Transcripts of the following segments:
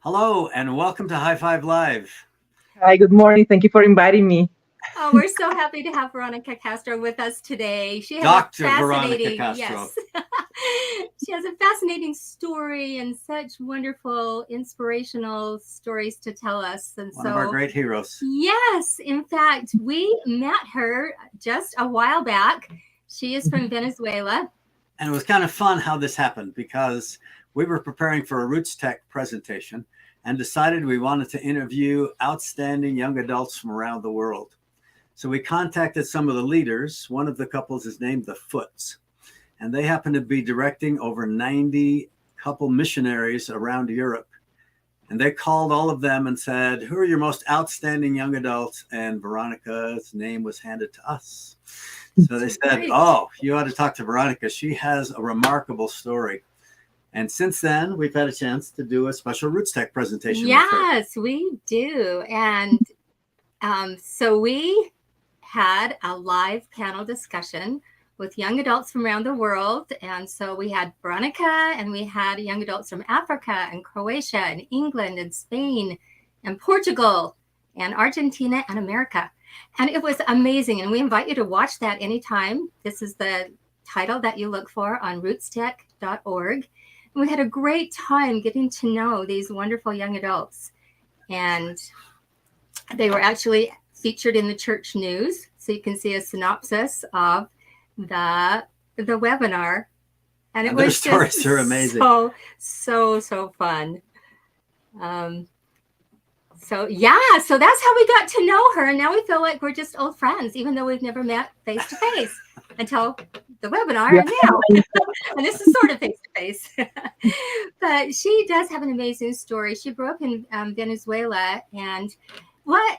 Hello and welcome to High Five Live. Hi, good morning. Thank you for inviting me. Oh, we're so happy to have Veronica Castro with us today. She has Dr. a Veronica fascinating, Castro. yes, she has a fascinating story and such wonderful, inspirational stories to tell us. And One of our great heroes. yes, in fact, we met her just a while back. She is from Venezuela. And it was kind of fun how this happened because we were preparing for a Roots Tech presentation and decided we wanted to interview outstanding young adults from around the world. So we contacted some of the leaders. One of the couples is named the Foots, and they happen to be directing over 90 couple missionaries around Europe. And they called all of them and said, who are your most outstanding young adults? And Veronica's name was handed to us. So they said, oh, you ought to talk to Veronica. She has a remarkable story. And since then, we've had a chance to do a special Roots Tech presentation. Yes, we do. And so we had a live panel discussion with young adults from around the world. And so we had Veronica and we had young adults from Africa and Croatia and England and Spain and Portugal and Argentina and America. And it was amazing. And we invite you to watch that anytime. This is the title that you look for on rootstech.org. And we had a great time getting to know these wonderful young adults. And they were actually featured in the church news. So you can see a synopsis of the webinar. And it was just stories are amazing. So fun. So that's how we got to know her. And now we feel like we're just old friends, even though we've never met face to face until the webinar. Yeah. And now, and this is sort of face to face. But she does have an amazing story. She grew up in Venezuela. And what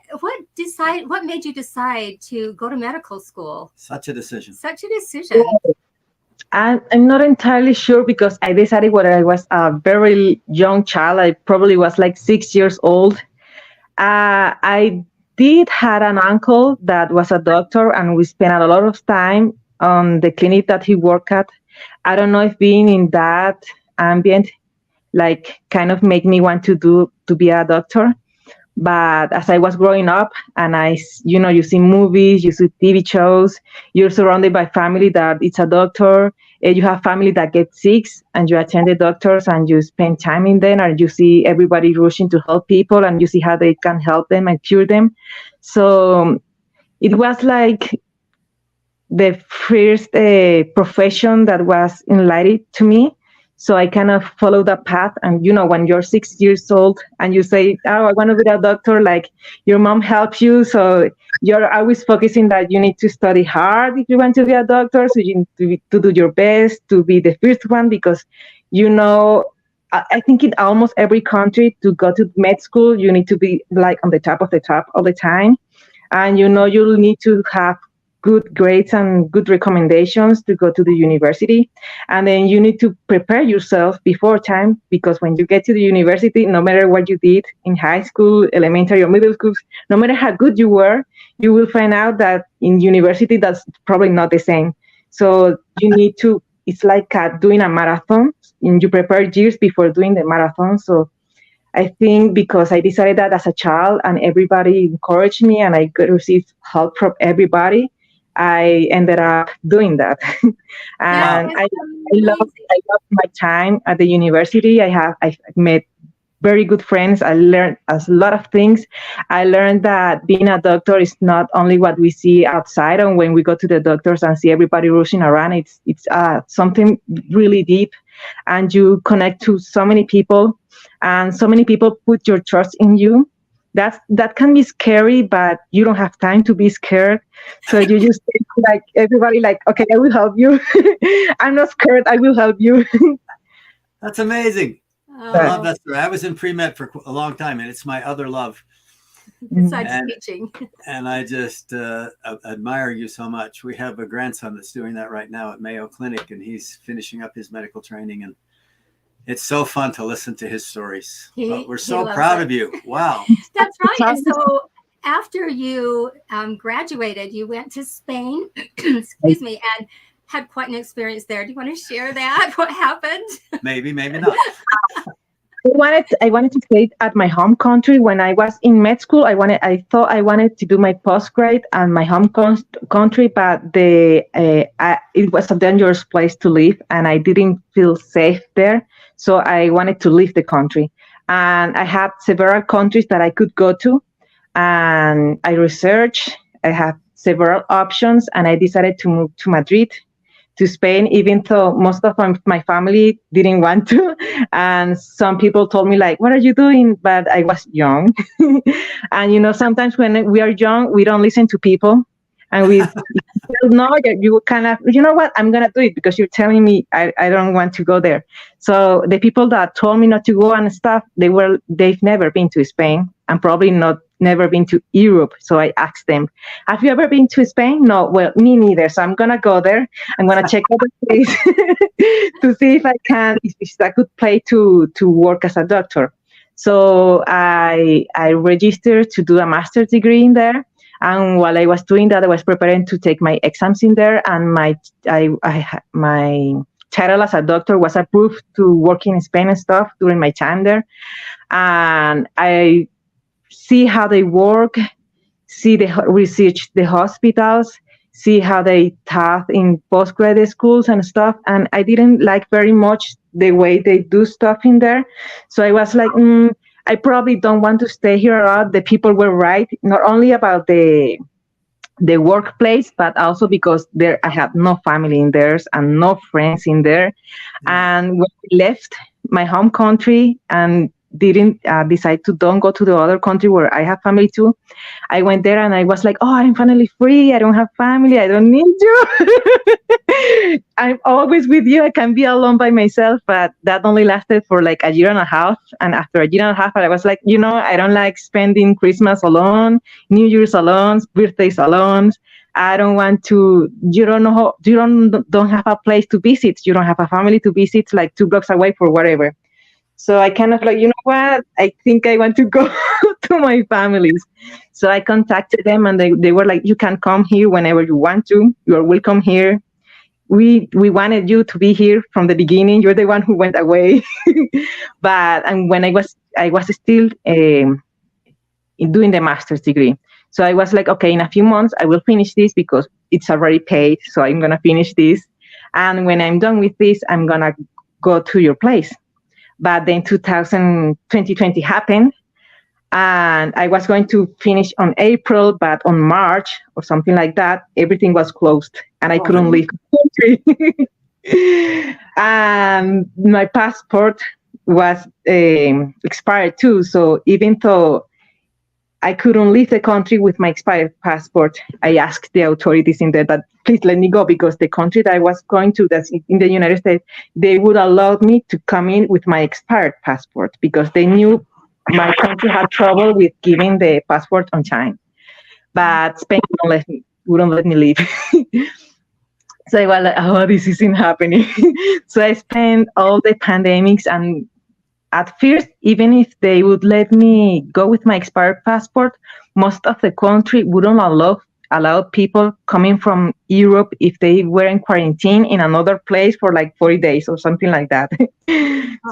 made you decide to go to medical school? Such a decision. I'm not entirely sure because I decided when I was a very young child. I probably was like 6 years old. I did had an uncle that was a doctor, and we spent a lot of time on the clinic that he worked at. I don't know if being in that ambient, like, kind of made me want to be a doctor. But as I was growing up, and you see movies, you see TV shows, you're surrounded by family that it's a doctor, and you have family that gets sick, and you attend the doctors, and you spend time in them, and you see everybody rushing to help people, and you see how they can help them and cure them. So it was like the first profession that was enlightened to me. So I kind of followed that path. And, when you're 6 years old and you say, oh, I want to be a doctor, like your mom helps you. So you're always focusing that you need to study hard if you want to be a doctor. So you need to do your best to be the first one because, I think in almost every country to go to med school, you need to be like on the top of the top all the time. And, you'll need to have good grades and good recommendations to go to the university. And then you need to prepare yourself before time, because when you get to the university, no matter what you did in high school, elementary or middle school, no matter how good you were, you will find out that in university, that's probably not the same. So you need to, it's like doing a marathon, and you prepare years before doing the marathon. So I think because I decided that as a child and everybody encouraged me and I received help from everybody, I ended up doing that. And I love my time at the university. I met very good friends. I learned a lot of things. I learned that being a doctor is not only what we see outside, and when we go to the doctors and see everybody rushing around, it's something really deep, and you connect to so many people, and so many people put your trust in you. That can be scary, but you don't have time to be scared. So you just like everybody, like, okay, I will help you. I'm not scared. I will help you. That's amazing. I love that story. I was in pre-med for a long time, and it's my other love. Besides teaching. And I just admire you so much. We have a grandson that's doing that right now at Mayo Clinic, and he's finishing up his medical training, and it's so fun to listen to his stories. We're so proud of you. Wow. That's right. And so after you graduated, you went to Spain, excuse me, and had quite an experience there. Do you want to share that? What happened? Maybe not. I wanted to stay at my home country. When I was in med school, I thought I wanted to do my postgrad at my home country, but it was a dangerous place to live, and I didn't feel safe there. So I wanted to leave the country, and I had several countries that I could go to, and I researched. I had several options, and I decided to move to Madrid, to Spain, even though most of my family didn't want to. And some people told me like, what are you doing? But I was young. And, sometimes when we are young, we don't listen to people. And we no, you kind of, you know what, I'm going to do it because you're telling me I don't want to go there. So the people that told me not to go and stuff, they've never been to Spain and probably never been to Europe. So I asked them, have you ever been to Spain? No, well, me neither. So I'm going to go there. I'm going to check out the place to see if it's a good place to work as a doctor. So I registered to do a master's degree in there. And while I was doing that, I was preparing to take my exams in there. And my title as a doctor was approved to work in Spain and stuff during my time there. And I see how they work, research the hospitals, see how they taught in postgraduate schools and stuff. And I didn't like very much the way they do stuff in there. So I was like, I probably don't want to stay here a lot. The people were right, not only about the workplace, but also because I had no family in there and no friends in there. And when I left my home country and didn't decide to don't go to the other country where I have family too, I went there and I was like, oh, I'm finally free. I don't have family. I don't need you. I'm always with you. I can be alone by myself. But that only lasted for like a year and a half. And after a year and a half, I was like, I don't like spending Christmas alone, New Year's alone, birthdays alone. I don't want to, you don't have a place to visit. You don't have a family to visit like 2 blocks away for whatever. So I kind of like, you know what? I think I want to go to my families. So I contacted them and they were like, you can come here whenever you want to. You are welcome here. We wanted you to be here from the beginning. You're the one who went away. And when I was still doing the master's degree. So I was like, okay, in a few months, I will finish this because it's already paid. So I'm going to finish this. And when I'm done with this, I'm going to go to your place. But then 2020 happened, and I was going to finish on April, but on March or something like that, everything was closed, and I couldn't leave the country. And my passport was expired too. So even though I couldn't leave the country with my expired passport, I asked the authorities in there that please let me go, because the country that I was going to, that's in the United States, they would allow me to come in with my expired passport because they knew my country had trouble with giving the passport on time. But Spain wouldn't let me leave. So I was like, oh, this isn't happening. So I spent all the pandemics, and at first, even if they would let me go with my expired passport, most of the country wouldn't allow people coming from Europe if they were in quarantine in another place for like 40 days or something like that.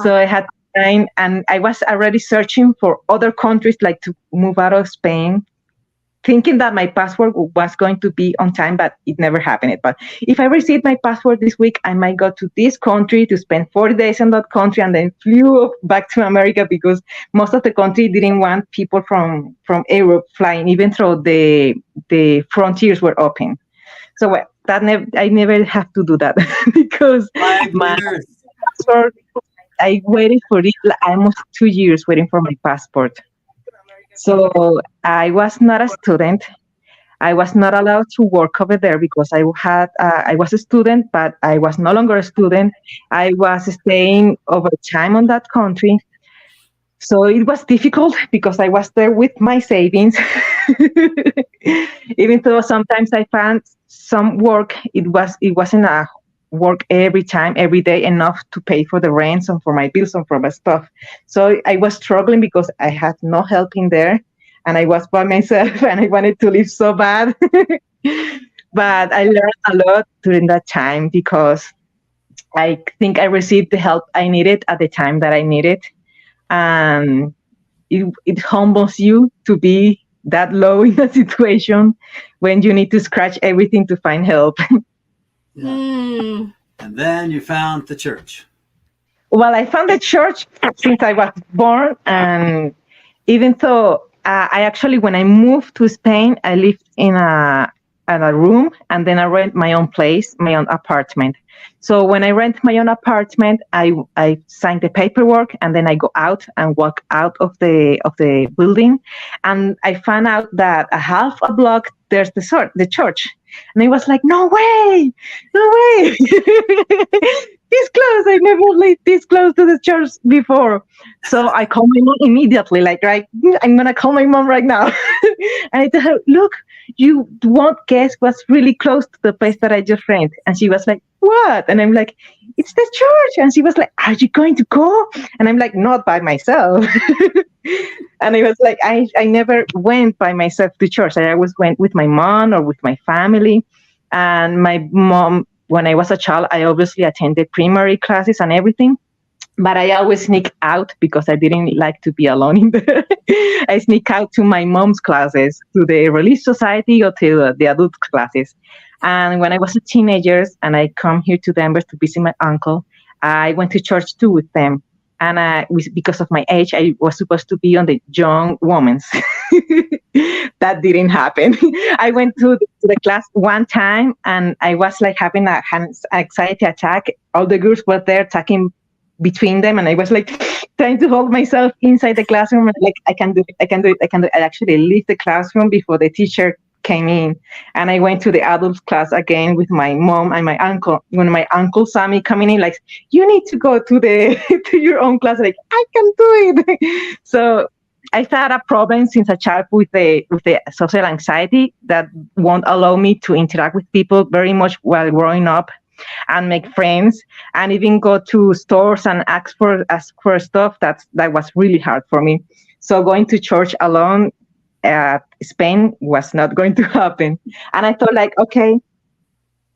So I had time, and I was already searching for other countries like to move out of Spain, thinking that my passport was going to be on time, but it never happened. But if I received my passport this week, I might go to this country to spend 40 days in that country and then flew back to America, because most of the country didn't want people from Europe flying, even though the frontiers were open. So I never have to do that because my passport, I waited for it almost 2 years waiting for my passport. So I was not a student. I was not allowed to work over there because I was a student, but I was no longer a student. I was staying over time on that country. So it was difficult because I was there with my savings. Even though sometimes I found some work, it wasn't a work every day enough to pay for the rents and for my bills and for my stuff. So I was struggling because I had no help in there, and I was by myself, and I wanted to live so bad. But I learned a lot during that time because I think I received the help I needed at the time that I needed. and it humbles you to be that low in a situation when you need to scratch everything to find help. Yeah. Mm. And then you found the church. Well, I found the church since I was born, and even though I actually, when I moved to Spain, I lived in a room, and then I rent my own place, my own apartment. So when I rent my own apartment, I sign the paperwork, and then I go out and walk out of the building, and I found out that a half a block there's the church, and I was like, no way, no way. This close. I never lived this close to the church before. So I called my mom immediately, like, right, I'm going to call my mom right now. And I tell her, look, you won't guess what's really close to the place that I just rent. And she was like, what? And I'm like, it's the church. And she was like, are you going to go? And I'm like, not by myself. And I was like, I never went by myself to church. I always went with my mom or with my family. And my mom, when I was a child, I obviously attended primary classes and everything, but I always sneak out because I didn't like to be alone in there. I sneak out to my mom's classes, to the Relief Society or to the adult classes. And when I was a teenager and I come here to Denver to visit my uncle, I went to church too with them. And because of my age, I was supposed to be on the young women's. That didn't happen. I went to the class one time and I was like having an anxiety attack. All the girls were there talking between them, and I was like trying to hold myself inside the classroom. And like, I can do it, I can do it, I can do it. I actually left the classroom before the teacher came in, and I went to the adult class again with my mom and my uncle. When my uncle saw me coming in, like, you need to go to the to your own class. Like, I can do it. So I had a problem since a child with the social anxiety that won't allow me to interact with people very much while growing up and make friends and even go to stores and ask for stuff. That was really hard for me. So going to church alone at Spain was not going to happen. And I thought, like, okay,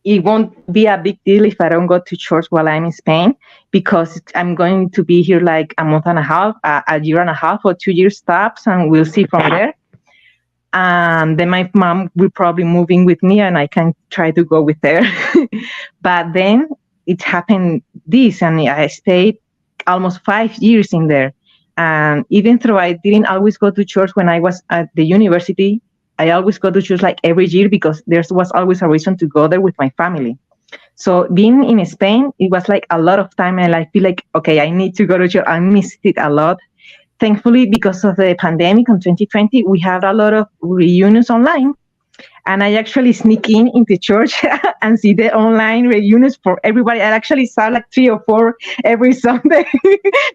it won't be a big deal if I don't go to church while I'm in Spain, because I'm going to be here like a month and a half, a year and a half or 2 years tops, and we'll see from there. And then my mom will probably move in with me and I can try to go with her. But then it happened and I stayed almost 5 years in there. And even though I didn't always go to church when I was at the university, I always go to church like every year because there was always a reason to go there with my family. So being in Spain, it was like a lot of time, and I feel like, okay, I need to go to church. I missed it a lot. Thankfully, because of the pandemic in 2020, we had a lot of reunions online. And I actually sneak into church and see the online reunions for everybody. I actually saw like 3 or 4 every Sunday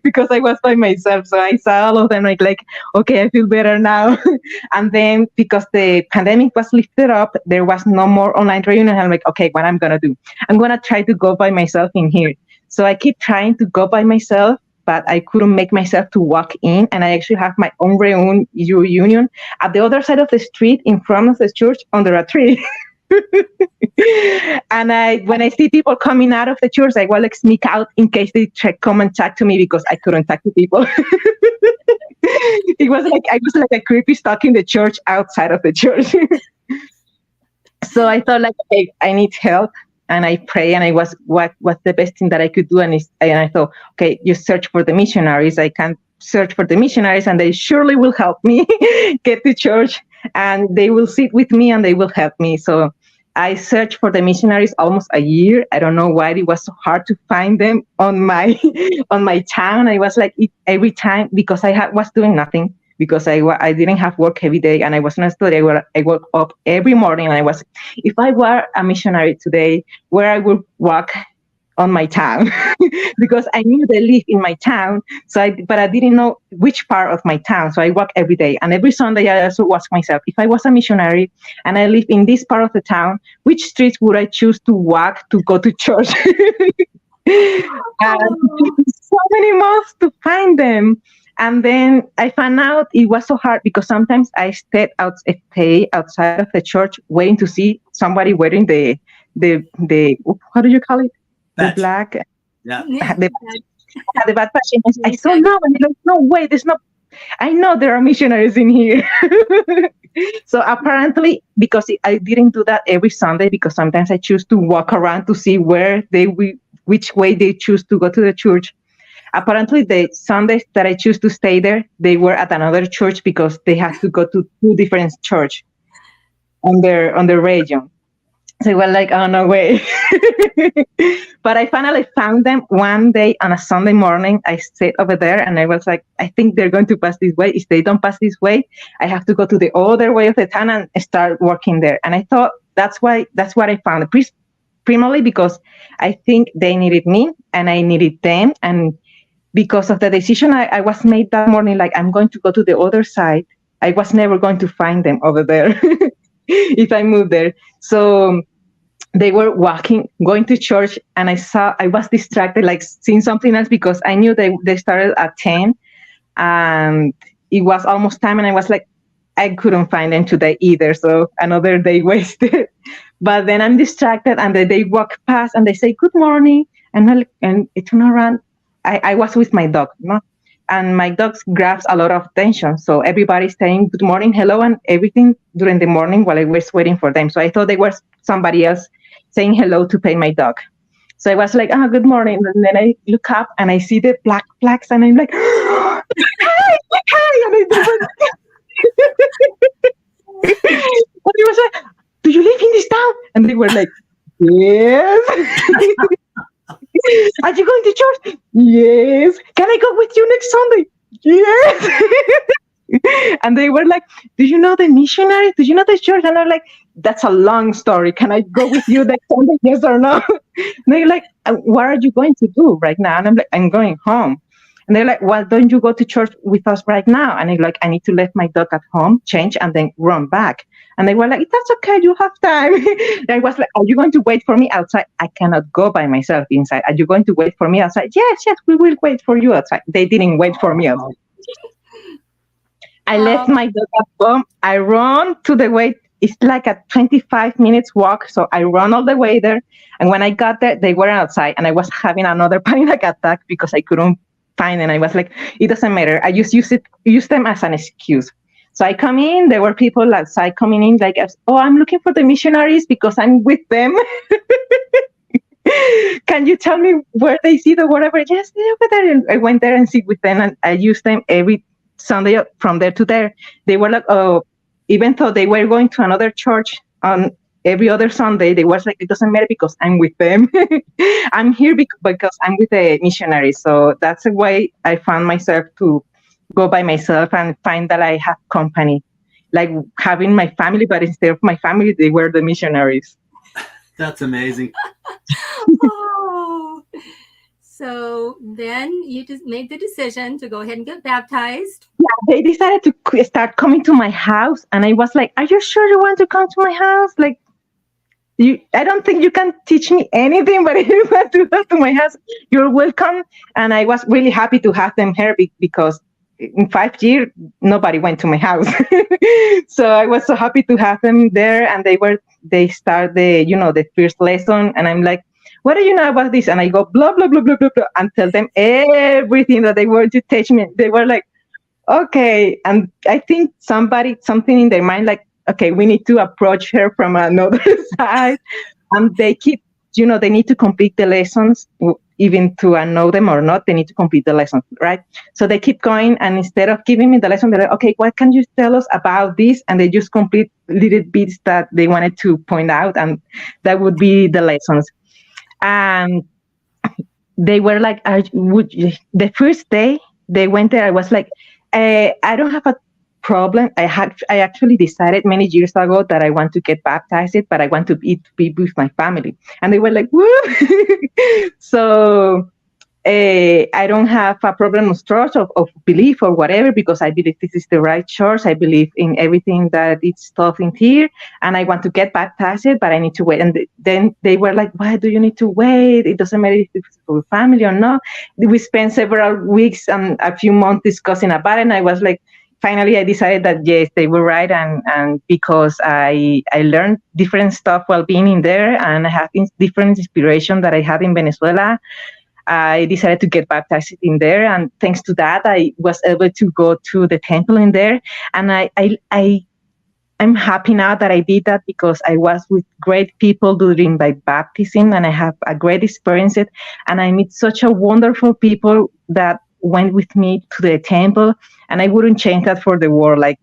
because I was by myself. So I saw all of them like, okay, I feel better now. And then because the pandemic was lifted up, there was no more online reunion. I'm like, okay, what I'm going to do? I'm going to try to go by myself in here. So I keep trying to go by myself, but I couldn't make myself to walk in. And I actually have my own reunion at the other side of the street in front of the church under a tree. And when I see people coming out of the church, I will like sneak out in case they come and talk to me, because I couldn't talk to people. It was like I was like a creepy stalking the church outside of the church. So I thought, like, okay, I need help. And I pray, and I was, what's the best thing that I could do? And I thought, okay, you search for the missionaries. I can search for the missionaries, and they surely will help me get to church, and they will sit with me and they will help me. So I searched for the missionaries almost a year. I don't know why it was so hard to find them on my town. I was like, every time, because I was doing nothing. Because I didn't have work every day and I was not studying. I woke up every morning and I was, if I were a missionary today, where I would walk on my town, because I knew they live in my town. But I didn't know which part of my town. So I walk every day, and every Sunday I also ask myself, if I was a missionary and I live in this part of the town, which streets would I choose to walk to go to church? And so many months to find them. And then I found out it was so hard because sometimes I stay outside of the church waiting to see somebody wearing the what do you call it? Badge. The black. Yeah. Had the bad passion. I saw no, and like, no way, there's no. I know there are missionaries in here. So apparently, because I didn't do that every Sunday, because sometimes I choose to walk around to see which way they choose to go to the church. Apparently, the Sundays that I choose to stay there, they were at another church because they had to go to two different church on their region. So they were like, oh, no way. But I finally found them one day on a Sunday morning. I sat over there and I was like, I think they're going to pass this way. If they don't pass this way, I have to go to the other way of the town and start working there. And I thought that's what I found. Primarily because I think they needed me and I needed them. And because of the decision I was made that morning, like I'm going to go to the other side, I was never going to find them over there if I moved there. So they were going to church, and I was distracted, like seeing something else, because I knew they started at 10 and it was almost time. And I was like, I couldn't find them today either. So another day wasted. But then I'm distracted and they walk past and they say, good morning. And I turn around. I was with my dog, no? And my dog grabs a lot of attention. So everybody's saying good morning, hello, and everything during the morning while I was waiting for them. So I thought they were somebody else saying hello to pay my dog. So I was like, oh, good morning. And then I look up and I see the black flags and I'm like, hi. And he was like, do you live in this town? And they were like, yes. Are you going to church? Yes. Can I go with you next Sunday? Yes. And they were like, do you know the missionary? Do you know the church? And I'm like, that's a long story. Can I go with you next Sunday? Yes or no? And they're like, what are you going to do right now? And I'm like, I'm going home. And they're like, well, don't you go to church with us right now? And I'm like, I need to let my dog at home, change, and then run back. And they were like, that's okay, you have time. And I was like, are you going to wait for me outside? I cannot go by myself inside. Are you going to wait for me outside? Yes, we will wait for you outside. They didn't wait for me outside. I left my dog at home. I run to the way. It's like a 25 minutes walk. So I run all the way there. And when I got there, they were outside. And I was having another panic attack because I couldn't find them. I was like, it doesn't matter. I just use them as an excuse. So I come in, there were people outside coming in like, oh, I'm looking for the missionaries because I'm with them. Can you tell me where they see the whatever? Yes, they're over there. And I went there and sit with them, and I used them every Sunday from there to there. They were like, oh, even though they were going to another church on every other Sunday, they was like, it doesn't matter because I'm with them. I'm here because I'm with the missionaries. So that's a way I found myself to go by myself and find that I have company, like having my family, but instead of my family, they were the missionaries. That's amazing. Oh. So then you just made the decision to go ahead and get baptized. Yeah, they decided to start coming to my house. And I was like, are you sure you want to come to my house? Like, I don't think you can teach me anything, but if you want to come to my house, you're welcome. And I was really happy to have them here because in 5 years, nobody went to my house. So I was so happy to have them there. And they start the first lesson. And I'm like, what do you know about this? And I go, blah, blah, blah, blah, blah, blah, and tell them everything that they want to teach me. They were like, okay. And I think something in their mind, like, okay, we need to approach her from another side. And they keep, they need to complete the lessons, even to know them or not, they need to complete the lessons, right? So they keep going, and instead of giving me the lesson, they're like, okay, what can you tell us about this? And they just complete little bits that they wanted to point out, and that would be the lessons. And they were like, the first day they went there, I was like, I don't have a problem. I actually decided many years ago that I want to get baptized, but I want to be with my family. And they were like, woo! So I don't have a problem of trust, of belief or whatever, because I believe this is the right church. I believe in everything that it's taught in here, and I want to get baptized, but I need to wait. And then they were like, why do you need to wait? It doesn't matter if it's for family or not. We spent several weeks and a few months discussing about it, and I was like, finally, I decided that, yes, they were right. And because I learned different stuff while being in there, and I have different inspiration that I had in Venezuela. I decided to get baptized in there, and thanks to that, I was able to go to the temple in there. And I'm happy now that I did that because I was with great people during my baptism, and I have a great experience. And I meet such a wonderful people that went with me to the temple, and I wouldn't change that for the world. Like,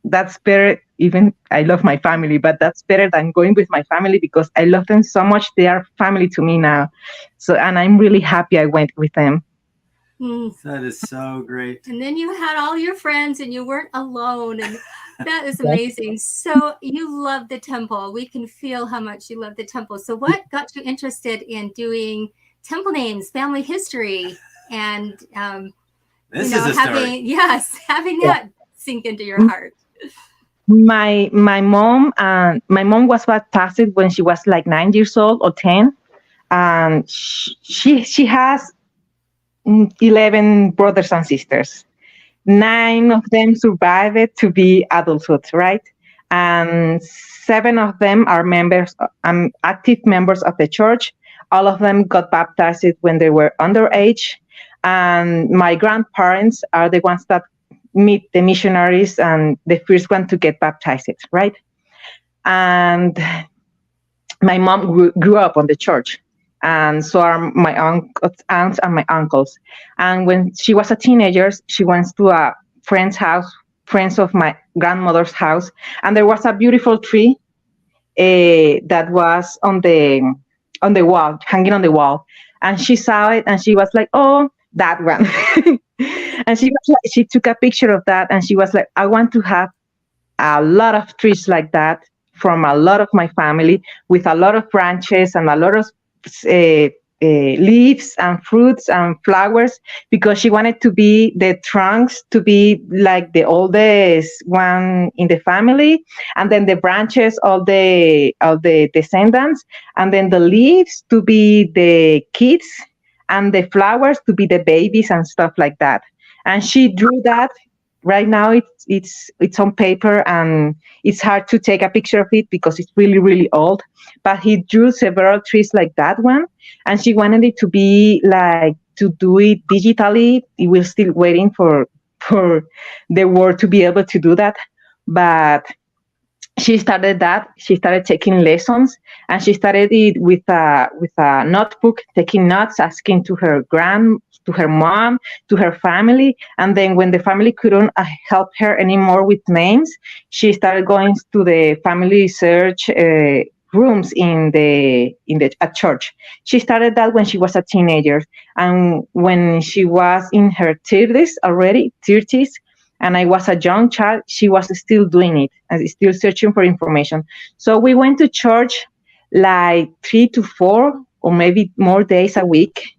that's better. Even I love my family, but that's better than going with my family because I love them so much. They are family to me now. So, and I'm really happy I went with them. That is so great. And then you had all your friends and you weren't alone. And that is amazing. So you love the temple. We can feel how much you love the temple. So what got you interested in doing temple names, family history, and This is a story. having that sink into your heart? My mom was baptized when she was like 9 years old or 10, and she has 11 brothers and sisters. 9 of them survived to be adulthood, right? And 7 of them are active members of the church. All of them got baptized when they were underage. And my grandparents are the ones that meet the missionaries and the first one to get baptized, right? And my mom grew up on the church. And so are my aunts and my uncles. And when she was a teenager, she went to a friend's of my grandmother's house, and there was a beautiful tree that was on the wall, hanging on the wall. And she saw it, and she was like, "Oh, that one." And she took a picture of that, and she was like, "I want to have a lot of trees like that from a lot of my family, with a lot of branches and a lot of leaves and fruits and flowers," because she wanted to be the trunks to be like the oldest one in the family, and then the branches of the descendants, and then the leaves to be the kids, and the flowers to be the babies and stuff like that. And she drew that. Right now it's on paper, and it's hard to take a picture of it because it's really, really old. But he drew several trees like that one, and she wanted it to be like to do it digitally. We're still waiting for the world to be able to do that. But she started that. She started taking lessons, and she started it with a notebook, taking notes, asking to her mom, to her family. And then when the family couldn't help her anymore with names, she started going to the family search rooms at church. She started that when she was a teenager, and when she was in her 30s, and I was a young child, she was still doing it and still searching for information. So we went to church like 3 to 4 or maybe more days a week.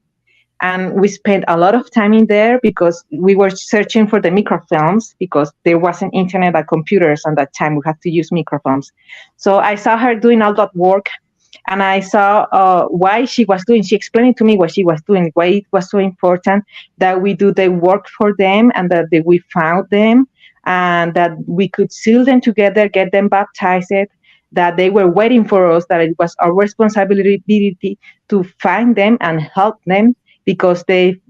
And we spent a lot of time in there because we were searching for the microfilms, because there wasn't internet or computers at that time. We had to use microfilms. So I saw her doing all that work, and I saw why she was doing. She explained to me what she was doing, why it was so important that we do the work for them, and that we found them, and that we could seal them together, get them baptized, that they were waiting for us, that it was our responsibility to find them and help them, because they've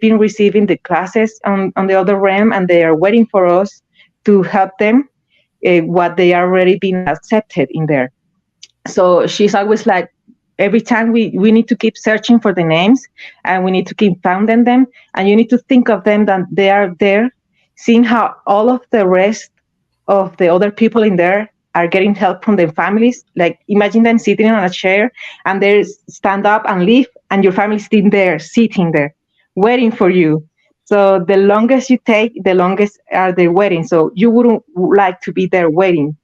been receiving the classes on the other realm, and they are waiting for us to help them what they are already been accepted in there. So she's always like, every time we need to keep searching for the names, and we need to keep finding them, and you need to think of them that they are there, seeing how all of the rest of the other people in there are getting help from their families. Like, imagine them sitting on a chair, and they stand up and leave, and your family's still there, sitting there, waiting for you. So the longest you take, the longest are they waiting. So you wouldn't like to be there waiting,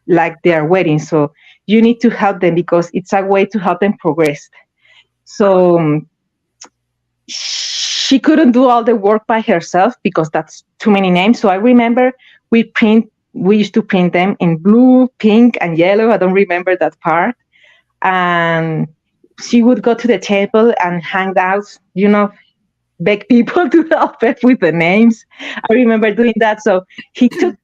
like they are waiting. So you need to help them, because it's a way to help them progress. So she couldn't do all the work by herself because that's too many names. So I remember we used to print them in blue, pink, and yellow. I don't remember that part. And she would go to the table and hang out, beg people to help her with the names. I remember doing that. So she took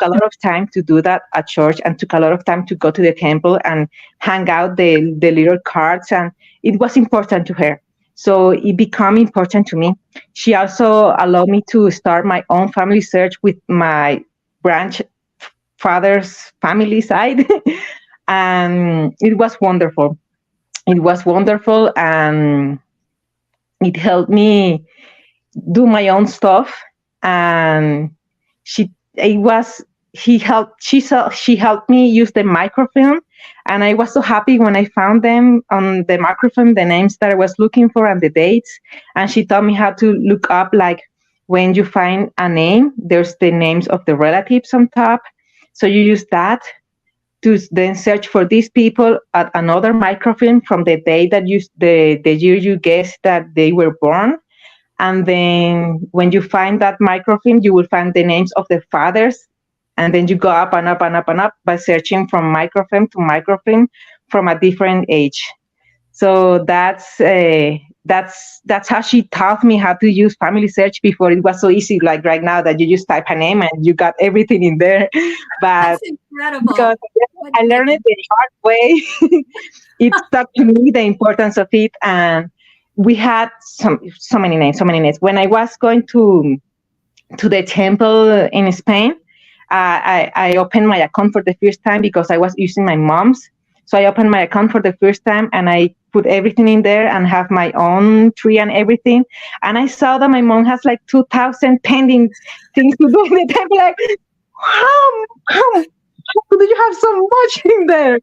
a lot of time to do that at church, and took a lot of time to go to the temple and hang out the little cards. And it was important to her. So it became important to me. She also allowed me to start my own family search with my branch father's family side. And it was wonderful. It was wonderful, and it helped me do my own stuff. And she it was he helped she helped me use the microfilm, and I was so happy when I found them on the microfilm, the names that I was looking for and the dates. And she taught me how to look up, like, when you find a name, there's the names of the relatives on top, so you use that to then search for these people at another microfilm from the day that the year you guessed that they were born. And then when you find that microfilm, you will find the names of the fathers. And then you go up and up and up and up by searching from microfilm to microfilm from a different age. So that's how she taught me how to use family search. Before, it was so easy, like right now, that you just type a name and you got everything in there. But That's incredible. because I learned it the hard way, it taught to me the importance of it. And we had so many names. When I was going to the temple in Spain, I opened my account for the first time because I was using my mom's. So I opened my account for the first time, and I put everything in there and have my own tree and everything. And I saw that my mom has like 2,000 pending things to do in the temple. Like, how do you have so much in there?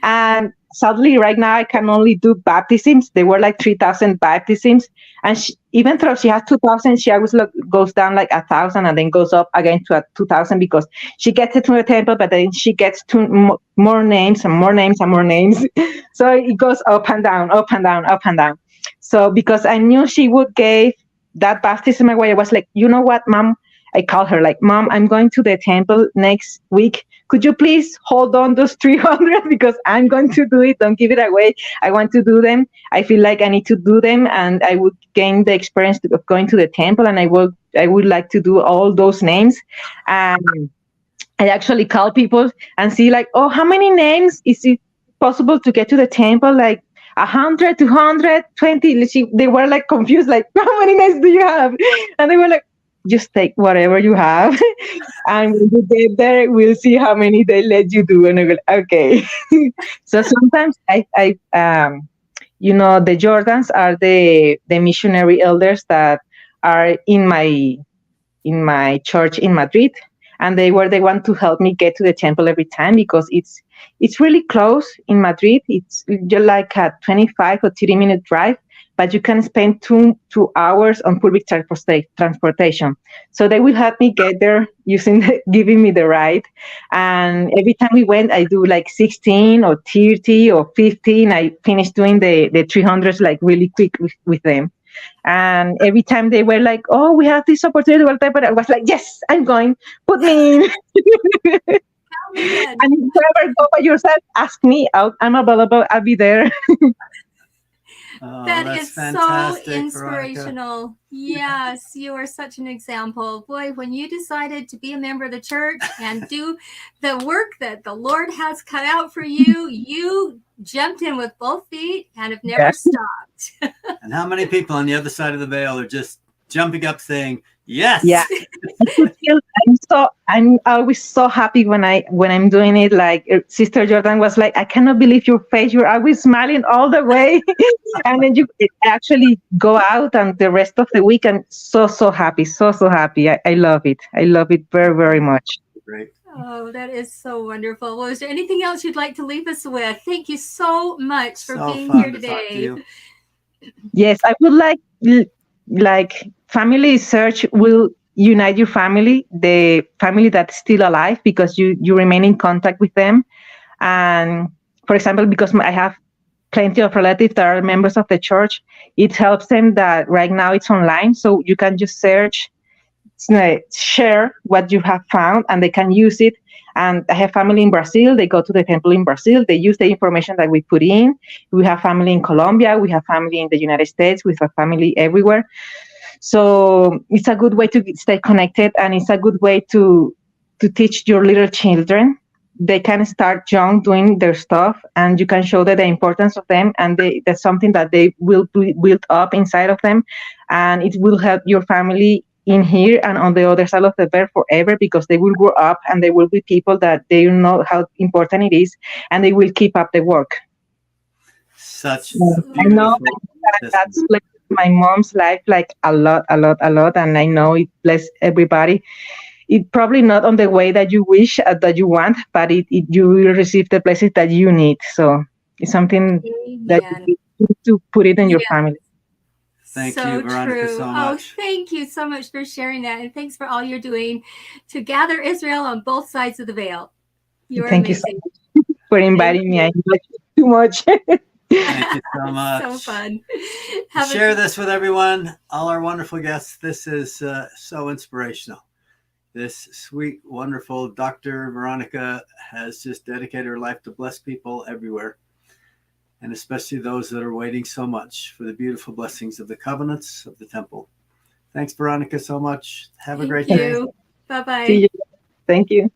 And sadly, right now, I can only do baptisms. There were like 3,000 baptisms. And even though she has 2,000, she always goes down like 1,000 and then goes up again to 2,000, because she gets it to the temple, but then she gets more names and more names and more names. So it goes up and down, up and down, up and down. So because I knew she would give that baptism away, I was like, you know what, Mom? I called her like, Mom, I'm going to the temple next week. Could you please hold on those 300, because I'm going to do it. Don't give it away. I want to do them. I feel like I need to do them, and I would gain the experience of going to the temple, and I would like to do all those names. I actually call people and see like, oh, how many names is it possible to get to the temple? Like 100, 220. They were like confused, like, how many names do you have? And they were like, just take whatever you have, and when you get there, we'll see how many they let you do. And I go, okay. So sometimes I the Jordans are the missionary elders that are in my church in Madrid, and they were the one to help me get to the temple every time, because it's really close in Madrid. It's just like a 25 or 30-minute drive, but you can spend two hours on public transportation. So they will help me get there giving me the ride. And every time we went, I do like 16 or 30 or 15. I finished doing the 300s like really quick with them. And every time they were like, oh, we have this opportunity, but I was like, yes, I'm going, put me in. And if you ever go by yourself, ask me out. I'm available. I'll be there. Oh, that is so inspirational. Veronica. Yes, you are such an example. Boy, when you decided to be a member of the church and do the work that the Lord has cut out for you, you jumped in with both feet and have never stopped. And how many people on the other side of the veil are just jumping up saying, yes. Yeah. I'm always so happy when I'm doing it. Like Sister Jordan was like, I cannot believe your face. You're always smiling all the way. And then you actually go out and the rest of the week, I'm so happy. So happy. I love it. I love it very, very much. Great. Oh, that is so wonderful. Well, is there anything else you'd like to leave us with? Thank you so much for being here today. Yes, I would like family search will unite your family, the family that's still alive, because you remain in contact with them. And for example, because I have plenty of relatives that are members of the church, it helps them that right now it's online, so you can just search, share what you have found, and they can use it. And I have family in Brazil. They go to the temple in Brazil. They use the information that we put in. We have family in Colombia. We have family in the United States. We have family everywhere. So it's a good way to stay connected, and it's a good way to teach your little children they can start young doing their stuff, and you can show that the importance of them, and that's something that they will build up inside of them, and it will help your family in here and on the other side of the bed forever, because they will grow up and they will be people that they know how important it is, and they will keep up the work. Such So a I know beautiful that's testimony. blessed my mom's life like a lot, a lot, a lot, and I know it bless everybody. It probably not on the way that you wish, that you want, but you will receive the blessings that you need. So it's something that Amen. you need to put it in your Yeah. family. Thank So you, Veronica, true. so Oh, much. thank you so much for sharing that. And thanks for all you're doing to gather Israel on both sides of the veil. You're Thank you so amazing. much for inviting me. I enjoyed it too much. Thank you so much. So fun. Share this with everyone, all our wonderful guests. This is so inspirational. This sweet, wonderful Dr. Veronica has just dedicated her life to bless people everywhere, and especially those that are waiting so much for the beautiful blessings of the covenants of the temple. Thanks, Veronica, so much. Have a great day. Bye-bye. See you. Thank you.